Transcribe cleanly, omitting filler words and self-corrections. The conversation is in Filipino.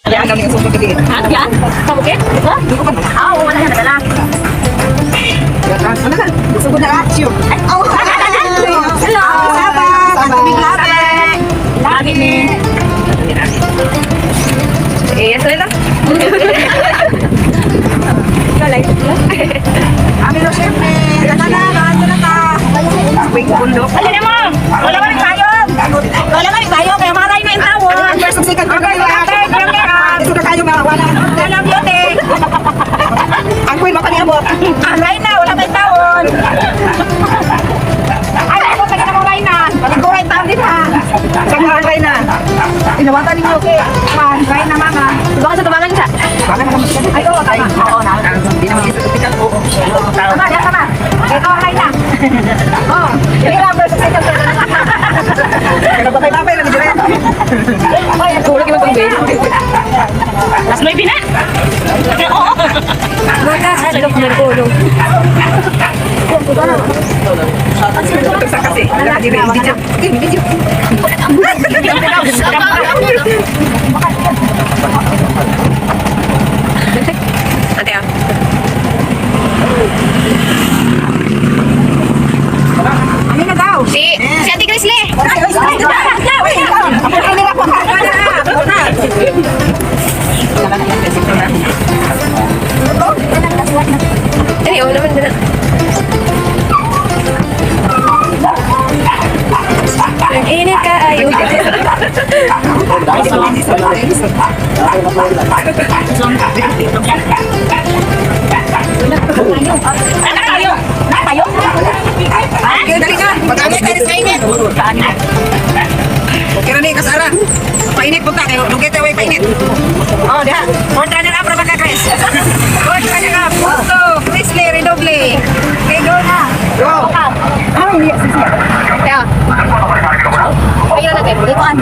Kaya ang yung susunod din. Yan? Kabukit? Ha? Oo, wala yan. Nadala. Ano na? Susunod na action. Oh, hello! Sabang! Biglabe! Lagi ni. Yes, lang. Galay. Amin o syempre. Ano na ka? Wing bundok. Alin na mo? Wala ka rin tayo. Wala ka rin tayo. Kaya maray na yung tawon. First of second, Okay, ito na kayo mga wala. alam yun eh. Ang queen makaniabot. Aray na, wala kang tawon. Ay, ako tayo na mo ray na. Pagkuray taon din ha. Sa mga ray na. Inawatan ninyo, okay. Man, ray na mama. Baka sa tubangan siya. Baka naman mas Ay, oo, tayo. Oo, na. hindi naman isa tupikan. Oo. Tama, yan tama. Ito ang ray na. Oo. Yung ilang versus second. Kaya ba kayo napay na dire? Ay, tulog yung tubig. Mas may bina. Oo. Maka, halok na pulo. Ito sa kasi. Video. Ate ah. Ano na daw? Si Ate Grizzly. Ay, oo naman na. Ang init ka ayo. Tayo. Okay, dali na. Mag-amit tayo sa init. Okay na ni, kasara. Painit punta kayo. Lugit tayo painit. Oh, diha. Kontra na lang para magka-Chris. Kontra na lang. Punto. Grizzly, redoble. Okay, go na. Go. Kaya. Kaya natin. Dito ang